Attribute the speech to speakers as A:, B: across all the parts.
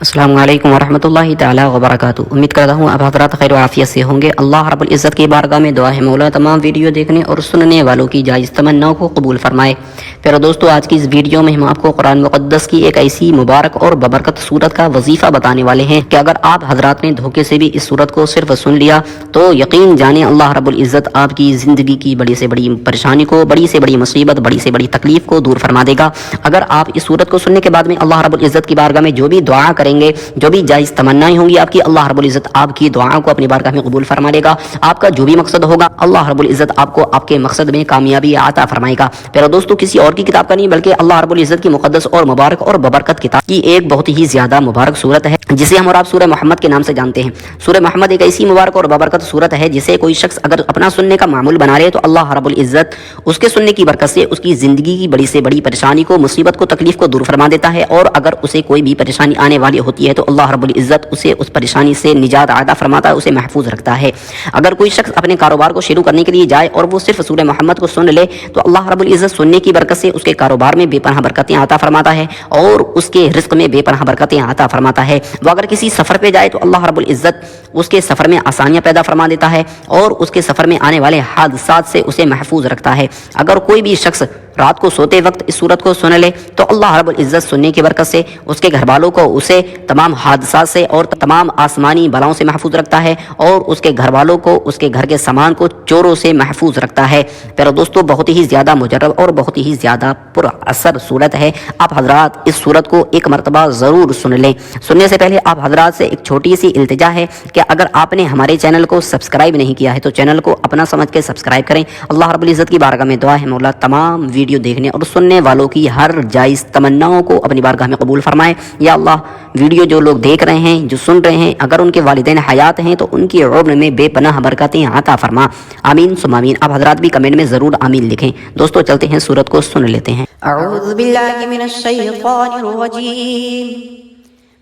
A: अस्सलामु अलैकुम वरहमतुल्लाहि ताला वबरकातुहू। उम्मीद करता हूँ आप हज़रात खैर आफियत से होंगे। अल्लाह रब्बुल इज़्ज़त की बारगाह में दुआ है मौला तमाम वीडियो देखने और सुनने वालों की जायज़ तमन्नाओं को कबूल फरमाए। प्यारे दोस्तों, आज की इस वीडियो में हम आपको कुरान मुक़द्दस की एक ऐसी मुबारक और बबरकत सूरत का वजीफ़ा बताने वाले हैं कि अगर आप हज़रात ने धोखे से भी इस सूरत को सिर्फ सुन लिया तो यकीन जाने अल्लाह रब्बुल इज़्ज़त आपकी ज़िंदगी की बड़ी से बड़ी परेशानी को, बड़ी से बड़ी मुसीबत, बड़ी से बड़ी तकलीफ़ को दूर फरमा देगा। अगर आप इस सूरत को सुनने के बाद में अल्लाह रब्बुल इज़्ज़त की बारगाह में जो भी दुआ करेंगे, जो भी जायज़ तमन्नाएं होंगी आपकी, अल्लाह रब्बुल इज़्ज़त आपकी दुआओं को अपनी बारगाह में कबूल फरमा लेगा। आपका जो भी मकसद होगा अल्लाह रब्बुल इज़्ज़त आपको आपके मकसद में कामयाबी अता फरमाएगा। प्यारे दोस्तों, किसी और की किताब का नहीं बल्कि अल्लाह रब्बुल इज़्ज़त की मुक़द्दस और मुबारक और बबरकत किताब की एक बहुत ही ज़्यादा मुबारक सूरत है जिसे हम और आप सूरह मोहम्मद के नाम से जानते हैं। सूरह मोहम्मद एक ऐसी मुबारक और बबरकत सूरत है जिसे कोई शख्स अगर अपना सुनने का मामूल बना ले तो अल्लाह रब्बुल इज़्ज़त उसके सुनने की बरकत से उसकी ज़िंदगी की बड़ी से बड़ी परेशानी को, मुसीबत को, तकलीफ़ को दूर फरमा देता है। और अगर उसे कोई भी परेशानी आने वाली होती है तो अल्लाह रब्बुल इज़्ज़त उसे उस परेशानी से निजात अता फरमाता है, उसे महफूज रखता है। अगर कोई शख्स अपने कारोबार को शुरू करने के लिए जाए और वो सिर्फ सूरह मोहम्मद को सुन ले तो अल्लाह रब्बुल इज़्ज़त सुनने की बरकत से उसके कारोबार में बेपनाह बरकतें अता फरमाता है और उसके रिज़्क़ में बेपनाह बरकतें अता फरमाता है। वो अगर किसी सफ़र पे जाए तो अल्लाह रब्बुल इज़्ज़त उसके सफ़र में आसानियाँ पैदा फरमा देता है और उसके सफ़र में आने वाले हादसात से उसे महफूज रखता है। अगर कोई भी शख्स रात को सोते वक्त इस सूरत को सुन ले तो अल्लाह रब्बुल इज़्ज़त सुनने की बरकत से उसके घर वालों को उसे तमाम हादसा से और तमाम आसमानी बलाओं से महफूज रखता है और उसके घर वालों को, उसके घर के सामान को चोरों से महफूज रखता है। प्यारे दोस्तों, बहुत ही ज़्यादा मुजर्रब और बहुत ही ज़्यादा पुरअसर सूरत है। आप हजरात इस सूरत को एक मरतबा ज़रूर सुन लें। सुनने से पहले आप हजरात से एक छोटी सी इल्तिजा है कि अगर आपने हमारे चैनल को सब्सक्राइब नहीं किया है तो चैनल को अपना समझ के सब्सक्राइब करें। अल्लाह रब्बुल इज़्ज़त की बारगाह में दुआ है मौला तमाम वीडियो देखने और सुनने वालों की हर जायज़ तमन्नाओं को अपनी बारगाह में कबूल फरमाए। या अल्लाह, वीडियो जो लोग देख रहे हैं, जो सुन रहे हैं, अगर उनके वालिदैन हयात हैं तो उनकी उम्र में बेपनाह बरकतें अता फरमा। आमीन सुम्मा आमीन। आप हजरात भी कमेंट में ज़रूर आमीन लिखें। दोस्तों, चलते हैं सूरत को सुन लेते हैं।
B: अऊज़ु बिल्लाहि मिनश शैतानिर रजीम।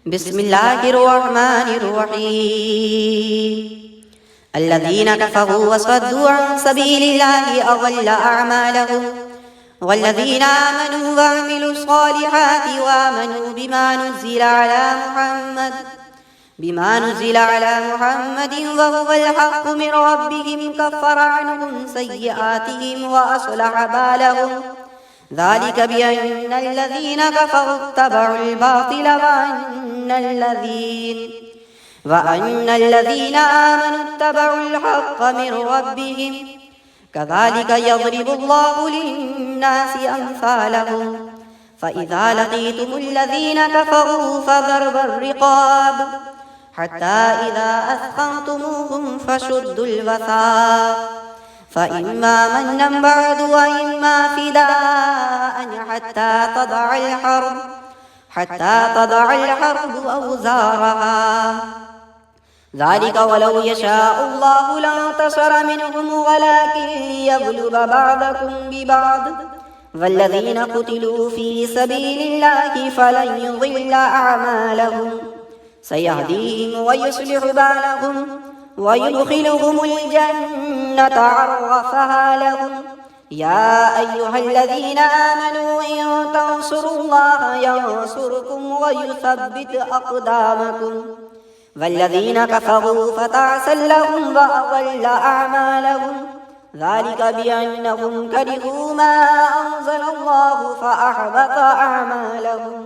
B: बिस्मिल्लाहिर रहमानिर रहीम। अल्लज़ीना कफ़रू वसद्दू अन सबीलिल्लाहि अज़ल्ला अअमालहुम वल्लज़ीना आमनू वअमिलुस सालिहाति वआमनू बिमा नुज़िला अला मुहम्मदिन वहुवल हक़्क़ु मिन रब्बिहिम कफ़्फ़र अन्हुम सय्यिआतिहिम व अस्लह बालहुम ज़ालिका बिअन्नल्लज़ीना कफ़रू इत्तबअुल बातिल वअन्नल्लज़ीना आमनू इत्तबअुल हक़्क़ मिन रब्बिहिम कज़ालिका यज़रिबुल्लाहु लिन्नासि अम्सालहुम फ़इज़ा लक़ीतुमुल्लज़ीना कफ़रू फ़ज़रबुर रिक़ाब हत्ता इज़ा अस्ख़न्तumuhum फशुद्दुल वसाक़ फ़इम्मा मन्नन बअदु वइम्मा फ़िदाअन हत्ता तदअल हर्ब औज़ारहा ज़ालिका वलौ यशाअुल्लाहु लंतसर मिनहुम वलाकिन लियब्लुव बअदकुम बिबअद वल्लज़ीना क़ुतिलू फ़ी सबीलिल्लाहि फ़लन युज़िल्ल अअमालहुम सयहदीहिम वयुस्लिहु बालहुम वयुदखिलुहुमुल जन्नता अर्रफ़हा लहुम या अय्युहल्लज़ीना आमनू इन तंसुरुल्लाह यंसुरकुम वयुसब्बित अक़दामकुम वल्लज़ीना कफ़रू फ़तअसल लहुम वअज़ल्ल अअमालहुम ज़ालिका बिअन्नहुम करिहू मा अंज़लल्लाहु फ़अहबत अअमालहुम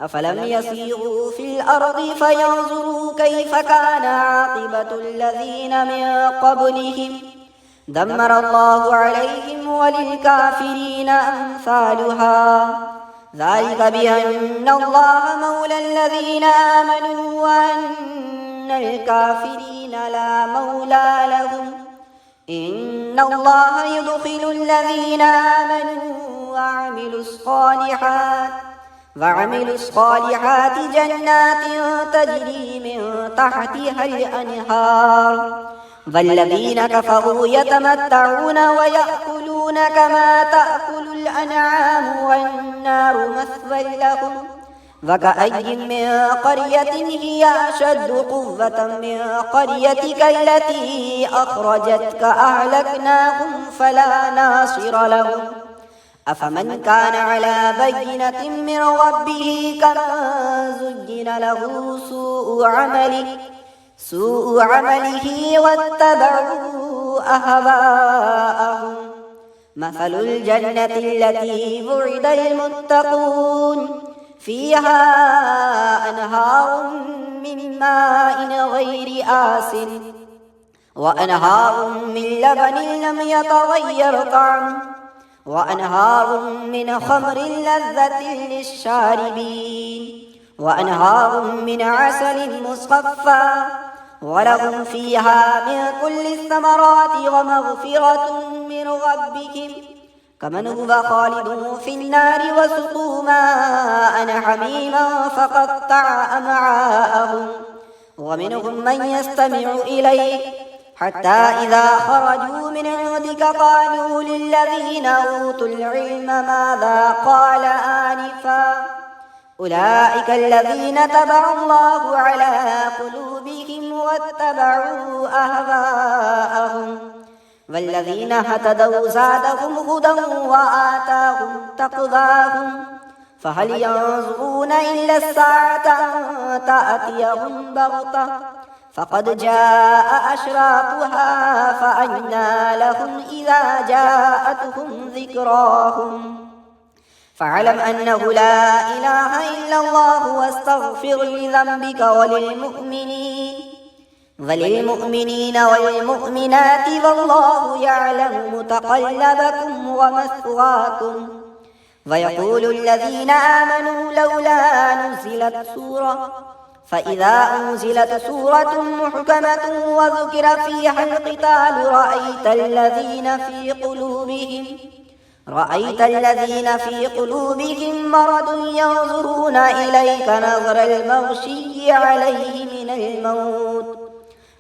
B: अफ़लम यसीरू फ़िल अर्ज़ि फ़यंज़ुरू कैफ़ कान आक़िबतुल्लज़ीना मिन क़ब्लिहिम दम्मरल्लाहु अलैहिम वलिलकाफ़िरीना अम्सालुहा ज़ालिका बिअन्नल्लाह मौलल्लज़ीना आमनू वअन्नल काफ़िरीना ला मौला लहुम इन्नल्लाह युदखिलुल्लज़ीना आमनू वअमिलुस सालिहाति जन्नातिन तजरी मिन तहतिहल अनहार वल्लज़ीना कफ़रू यतमत्तऊन वयअकुलून कमा तअकुलुल अनआमु वन्नारु मस्वन लहुम वकअय्यिन मिन क़र्यतिन हिय अशद्दु क़ुव्वतन मिन क़र्यतिका अल्लती अख़रजतका अहलकनाहुम फला नासिर लहुम أفمن كان على بينة من ربه كمن زين له سوء عمله واتبعوا أهواءهم مثل الجنة التي وعد المتقون فيها أنهار من ماء غير آسن وأنهار من لبن لم يتغير طعمه وأنهار من خمر لذة للشاربين وأنهار من عسل مصفى ولهم فيها من كل الثمرات ومغفرة من ربهم كمن هو خالد في النار وسقوا ماء حميما فقطع أمعاءهم ومنهم من يستمع إليك حتى إذا خرجوا من عندك قالوا للذين أوتوا العلم ماذا قال آنفا أولئك الذين تبع الله على قلوبهم واتبعوا أهواءهم والذين اهتدوا زادهم هدى وآتاهم تقواهم فهل ينظرون إلا الساعة أن تأتيهم بغتة فقد جاء أشراطها فأنى لهم إذا جاءتهم ذكراهم فاعلم أنه لا إله إلا الله واستغفر لذنبك وللمؤمنين والمؤمنات والله يعلم متقلبكم ومثواكم ويقول الذين آمنوا لولا نزلت سورة فإذا أنزلت سورة محكمة وذكر فيها القتال رأيت الذين في قلوبهم مرض ينظرون إليك نظر المغشي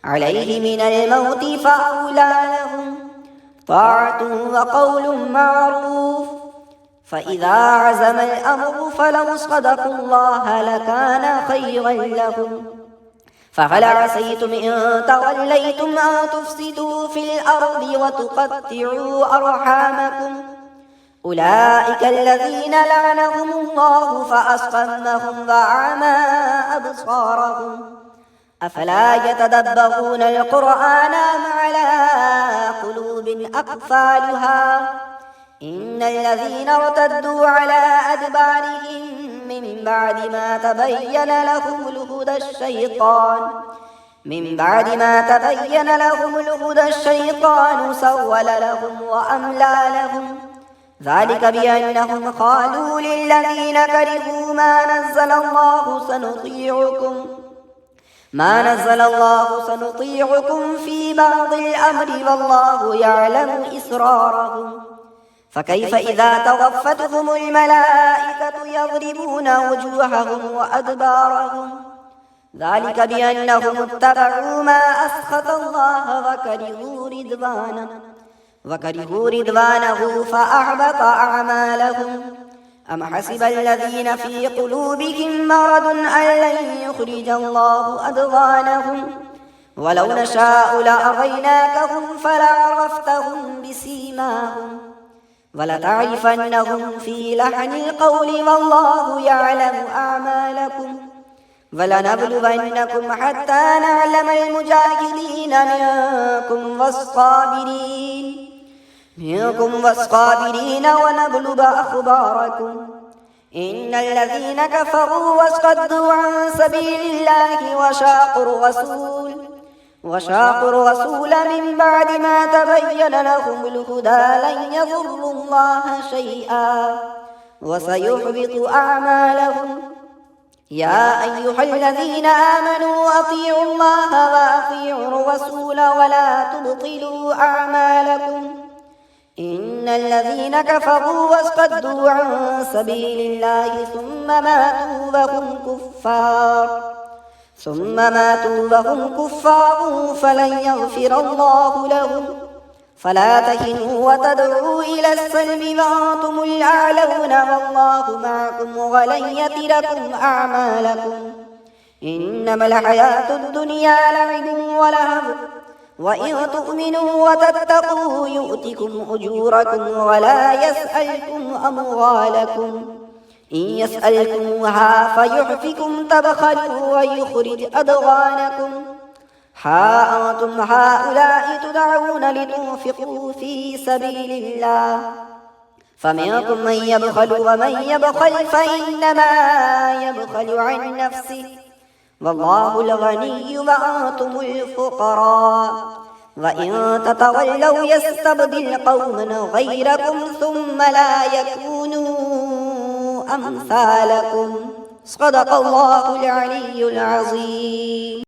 B: عليه من الموت فأولى لهم طاعة وقول معروف فإذا عزم الأمر فلو صدقوا الله لكان خيرا لهم فهل عسيتم إن توليتم أن تفسدوا في الأرض وتقطعوا أرحامكم أولئك الذين لعنهم الله فأصمهم وأعمى أبصارهم أفلا يتدبرون القرآن أم على قلوب أقفالها إن الذين ارتدوا على أدبارهم من بعد ما تبين لهم الهدى الشيطان سول لهم وأملى لهم ذلك بأنهم قالوا للذين كرهوا ما نزل الله سنطيعكم في بعض الأمر والله يعلم إسرارهم فكيف إذا توفتهم الملائكة يضربون وجوههم وأدبارهم ذلك بأنهم اتبعوا ما أسخط الله وكرهوا رضوانه فأحبط أعمالهم أم حسب الذين في قلوبهم مرض أن لن يخرج الله أضغانهم ولو نشاء لأريناكهم فلعرفتهم بسيماهم ولتعرفنهم في لحن القول والله يعلم أعمالكم ولنبلونكم حتى نعلم المجاهدين منكم والصابرين ونبلغ أخباركم إن الذين كفروا وصدوا عن سبيل الله وشاقوا الرسول من بعد ما تبين لهم الهدى لن يضروا الله شيئا وسيحبط أعمالهم يا أيها الذين آمنوا أطيعوا الله وأطيعوا الرسول ولا تبطلوا أعمالكم إن الذين كفروا وصدوا عن سبيل الله ثم ماتوا وهم كفار فلن يغفر الله لهم فلا تهنوا وتدعوا إلى السلم وأنتم الأعلون والله معكم ولن يتركم أعمالكم إنما الحياة الدنيا لعب ولهو وإن تؤمنوا وتتقوا يؤتكم أجوركم ولا يسألكم أموالكم إن يسألكموها فيحفكم تبخلوا ويخرج أضغانكم ها أنتم هؤلاء تدعون لتنفقوا في سبيل الله فمنكم من يبخل ومن يبخل فإنما يبخل عن نفسه والله الغني وأنتم الفقراء وإن تتولوا يستبدل قوما غيركم ثم لا يكونوا أمثالكم صدق الله العلي العظيم.